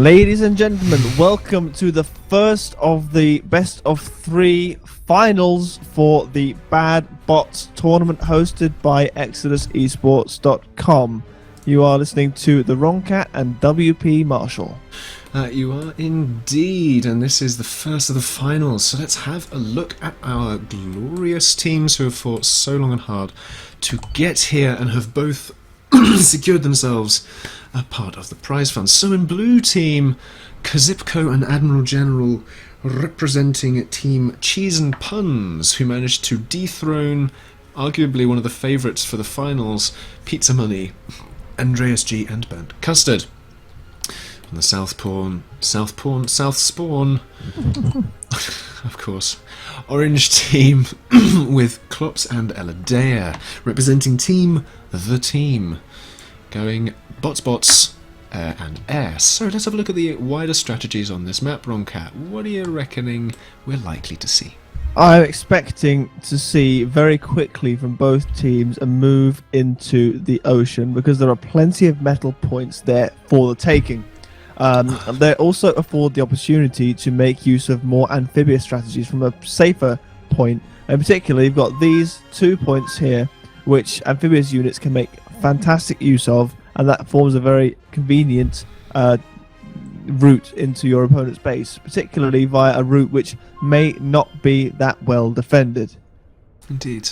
Ladies and gentlemen, welcome to the first of the best of 3 finals for the Bad Bots tournament hosted by ExodusEsports.com. You are listening to TheWrongCat and WPMarshall. You are indeed, and this is the first of the finals, so let's have a look at our glorious teams who have fought so long and hard to get here and have both secured themselves a part of the prize fund. So in blue team, Kazipko and Admiral General representing team Cheese and Puns, who managed to dethrone arguably one of the favourites for the finals, Pizza Money, Andreas G and Burnt Custard. On the South Spawn, of course, orange team with Klops and Eladea, representing team The Team, going bots, air and air. So let's have a look at the wider strategies on this map, WrongCat. What are you reckoning we're likely to see? I'm expecting to see very quickly from both teams a move into the ocean because there are plenty of metal points there for the taking. They also afford the opportunity to make use of more amphibious strategies from a safer point. In particular, you've got these 2 points here, which amphibious units can make fantastic use of, and that forms a very convenient route into your opponent's base, particularly via a route which may not be that well defended. Indeed.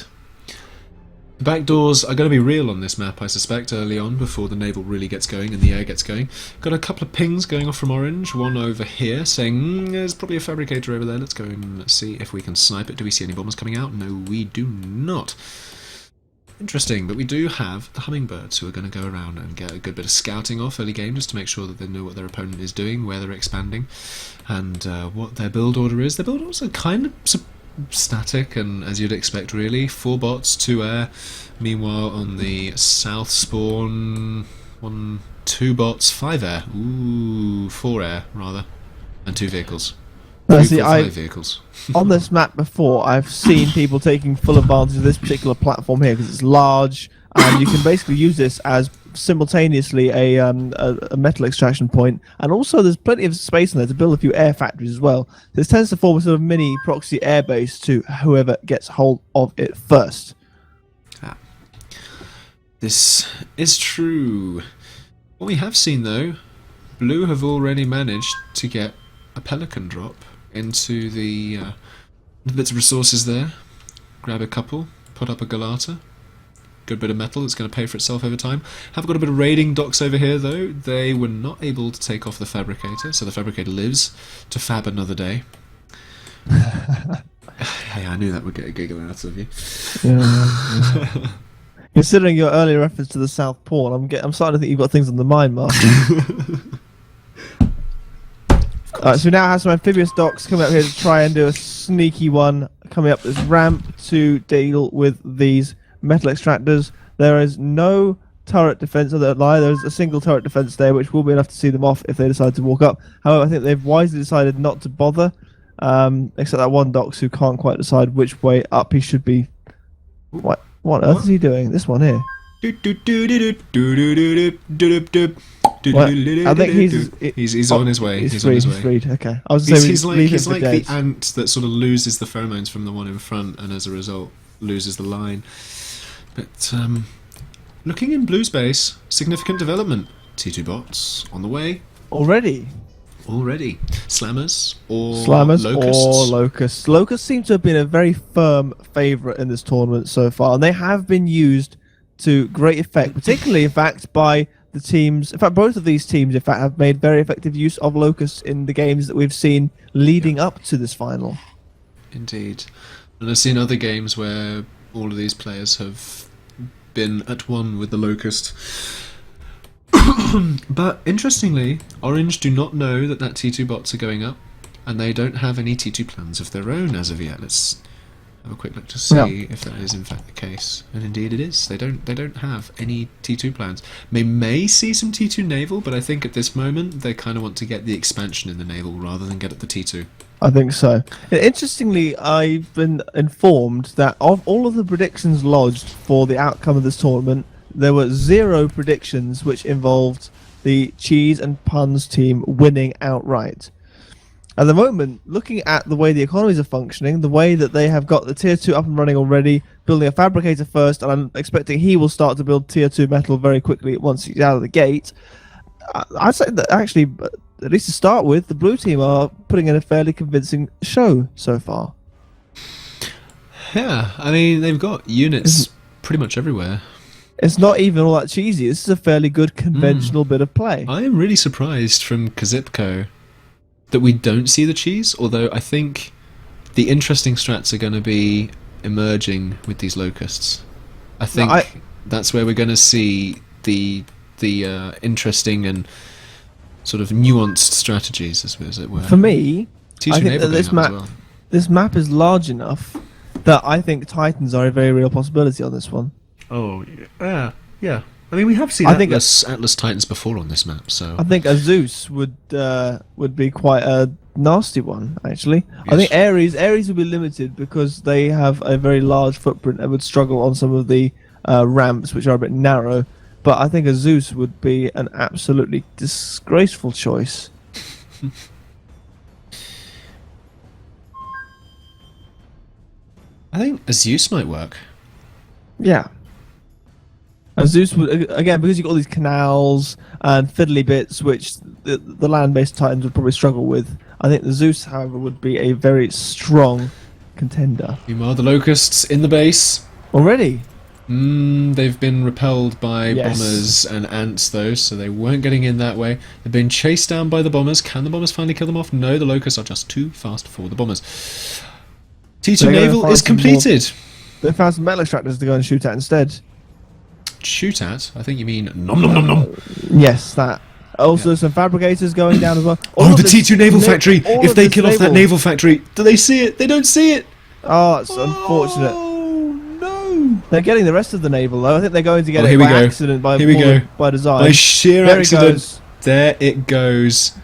The back doors are going to be real on this map, I suspect, early on, before the naval really gets going and the air gets going. Got a couple of pings going off from orange, one over here saying there's probably a fabricator over there. Let's go and see if we can snipe it. Do we see any bombers coming out? No, we do not. Interesting, but we do have the hummingbirds who are going to go around and get a good bit of scouting off early game, just to make sure that they know what their opponent is doing, where they're expanding, and what their build order is. Their build orders are kind of static, and as you'd expect really, 4 bots, 2 air. Meanwhile on the south spawn, 2 bots, 5 air. Ooh, 4 air rather, and 2 vehicles. 5 vehicles. On this map before, I've seen people taking full advantage of this particular platform here because it's large, and you can basically use this as simultaneously a metal extraction point, and also there's plenty of space in there to build a few air factories as well. This tends to form a sort of mini proxy airbase to whoever gets hold of it first. This is true. What we have seen though, blue have already managed to get a pelican drop into the bits of resources there. Grab a couple, put up a Galata. Good bit of metal that's going to pay for itself over time. Have got a bit of raiding docks over here though. They were not able to take off the fabricator, so the fabricator lives to fab another day. Hey, I knew that would get a giggle out of you. Yeah. Considering your earlier reference to the South Pawn, I'm starting to think you've got things on the mind, Mark. So we now have some amphibious docks coming up here to try and do a sneaky one coming up this ramp to deal with these metal extractors. There is no turret defense on that line. There's a single turret defense there, which will be enough to see them off if they decide to walk up. However, I think they've wisely decided not to bother, except that one Dox who can't quite decide which way up he should be. What on earth is he doing? This one here. I think he's on his way. He's on his way. freed. Okay. I was he's like the ant that sort of loses the pheromones from the one in front, and as a result loses the line. But looking in blue space, significant development. T2 bots on the way. Already. Slammers or Locusts. Locusts seem to have been a very firm favourite in this tournament so far, and they have been used to great effect, particularly in fact by the teams. In fact, both of these teams in fact have made very effective use of Locusts in the games that we've seen leading up to this final. Indeed. And I've seen other games where all of these players have been at one with the Locust. But interestingly, Orange do not know that T2 bots are going up, and they don't have any T2 plans of their own as of yet. Let's have a quick look to see if that is in fact the case. And indeed it is. They don't have any T2 plans. They may see some T2 naval, but I think at this moment they kind of want to get the expansion in the naval rather than get at the T2. I think so. Interestingly, I've been informed that of all of the predictions lodged for the outcome of this tournament, there were 0 predictions which involved the Cheese and Puns team winning outright. At the moment, looking at the way the economies are functioning, the way that they have got the tier 2 up and running already, building a fabricator first, and I'm expecting he will start to build tier 2 metal very quickly once he's out of the gate. I'd say that actually, at least to start with, the blue team are putting in a fairly convincing show so far. Yeah, I mean, they've got units pretty much everywhere. It's not even all that cheesy. This is a fairly good conventional bit of play. I am really surprised from Kazipko that we don't see the cheese, although I think the interesting strats are going to be emerging with these locusts. I think that's where we're going to see the interesting and sort of nuanced strategies, as it were. For me, T2 I think Naval that this map is large enough that I think Titans are a very real possibility on this one. Oh, yeah. I mean, we have seen Atlas Titans before on this map, so I think a Zeus would be quite a nasty one, actually. Yes. I think Ares would be limited because they have a very large footprint and would struggle on some of the ramps, which are a bit narrow. But I think a Zeus would be an absolutely disgraceful choice. I think a Zeus might work. Yeah. A Zeus would, again, because you've got all these canals and fiddly bits, which the land-based Titans would probably struggle with. I think the Zeus, however, would be a very strong contender. Meanwhile, the Locusts in the base. Already? They've been repelled by bombers and ants, though, so they weren't getting in that way. They've been chased down by the bombers. Can the bombers finally kill them off? No, the Locusts are just too fast for the bombers. T2 Naval is completed. They found some metal extractors to go and shoot at instead. Shoot at? I think you mean nom nom nom nom. Yes, that. Also, some fabricators going down as well. The T2 Naval Factory! If they kill off that naval factory, do they see it? They don't see it! Oh, it's unfortunate. Oh, no! They're getting the rest of the naval, though. I think they're going to get it by accident, by design. By sheer accident. There it goes.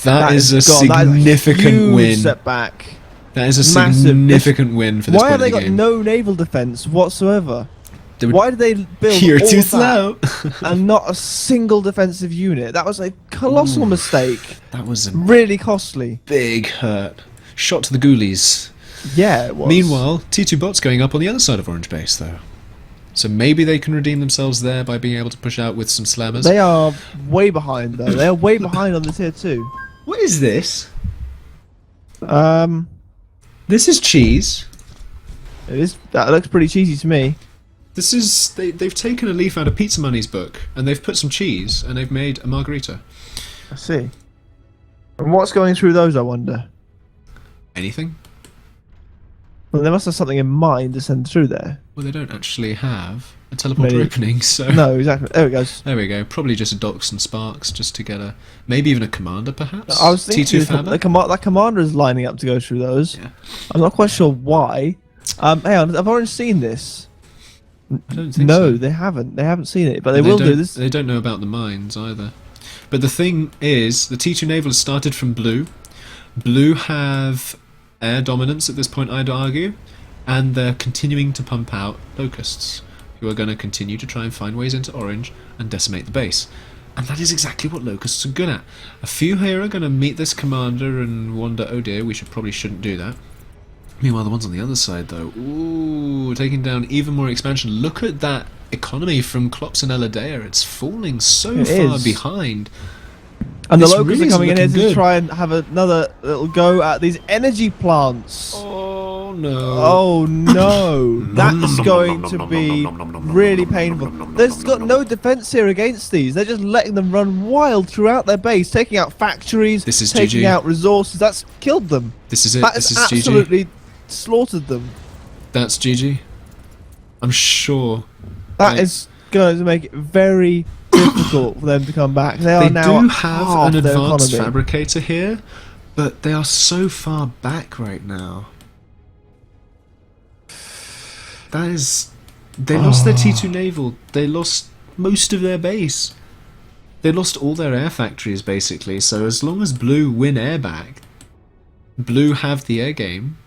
That is a significant win. Setback. That is a significant win for this point of the game. Why have they got no naval defense whatsoever? Why did they build You're all too that slow. and not a single defensive unit? That was a colossal mistake. That was a really costly. Big hurt. Shot to the ghoulies. Yeah, it was. Meanwhile, T2 Bot's going up on the other side of Orange Base, though. So maybe they can redeem themselves there by being able to push out with some slammers. They are way behind, though. They are way behind on the tier 2. What is this? This is cheese. It is. That looks pretty cheesy to me. This is they've taken a leaf out of Pizza Money's book and they've put some cheese and they've made a margarita. I see. And what's going through those, I wonder? Anything? Well, they must have something in mind to send through there. Well, they don't actually have a teleporter opening, so no, exactly. There it goes. There we go. Probably just a Docs and Sparks, just to get maybe even a commander, perhaps. I was thinking T2 that commander is lining up to go through those. Yeah. I'm not quite sure why. Hang on, I've already seen this. I don't think so. They haven't. They haven't seen it, but they will do this. They don't know about the mines either. But the thing is, the T2 Naval has started from blue. Blue have air dominance at this point, I'd argue, and they're continuing to pump out locusts, who are going to continue to try and find ways into orange and decimate the base. And that is exactly what locusts are good at. A few here are going to meet this commander and wonder, oh dear, we shouldn't do that. Meanwhile, the ones on the other side, though, ooh, taking down even more expansion. Look at that economy from Klops and Eladea. It's falling so far behind. And the locusts are coming in here to try and have another little go at these energy plants. Oh no! Oh no! That's going to be really painful. There's got no defense here against these. They're just letting them run wild throughout their base, taking out factories, taking out resources. That's killed them. This is it. This is absolutely slaughtered them. That's GG. I'm sure. That is going to make it very difficult for them to come back. They do have an advanced fabricator here, but they are so far back right now. That is... They lost their T2 Naval. They lost most of their base. They lost all their air factories, basically. So as long as Blue win air back, Blue have the air game,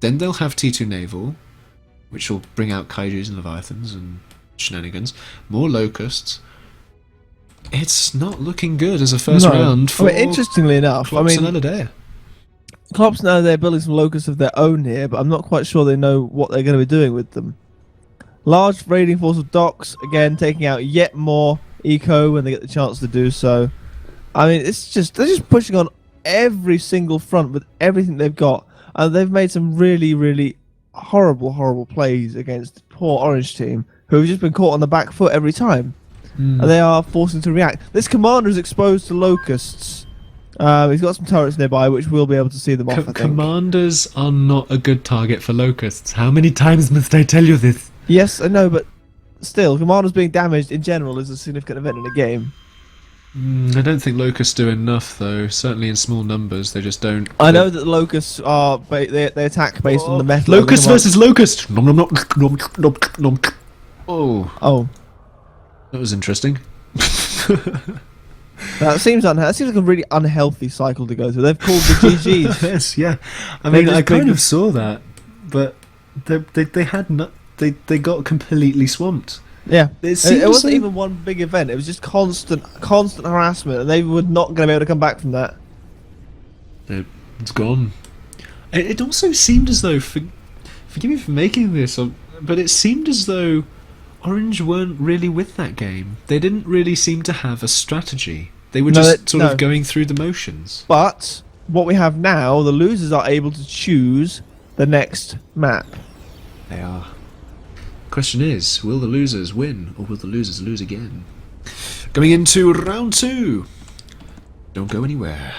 then they'll have T2 Naval, which will bring out Kaijus and Leviathans and shenanigans, more Locusts. it's not looking good as a first No. round for Interestingly enough, Klops and Aladea. Klops know they're building some locusts of their own here, but I'm not quite sure they know what they're going to be doing with them. Large raiding force of docks, again, taking out yet more eco when they get the chance to do so. I mean, they're just pushing on every single front with everything they've got, and they've made some really, really horrible plays against the poor Orange team, who have just been caught on the back foot every time, and they are forcing to react. This commander is exposed to locusts. He's got some turrets nearby, which we'll be able to see them off, I think. Commanders are not a good target for locusts. How many times must I tell you this? Yes, I know, but still, commanders being damaged in general is a significant event in a game. I don't think locusts do enough, though. Certainly in small numbers, they just don't. I know that the locusts are they attack based on the metal. Locust versus locust. Nom, nom, nom, nom, nom, nom. Oh, that was interesting. That seems like a really unhealthy cycle to go through. They've called the GGs. Yes, yeah. I mean, I kind of saw that, but they got completely swamped. Yeah, it wasn't like even one big event. It was just constant harassment, and they were not going to be able to come back from that. It's gone. It also seemed as though, forgive me for making this, but it seemed as though Orange weren't really with that game. They didn't really seem to have a strategy. They were just sort of going through the motions. But what we have now, the losers are able to choose the next map. They are. Question is, will the losers win, or will the losers lose again? Going into round 2. Don't go anywhere.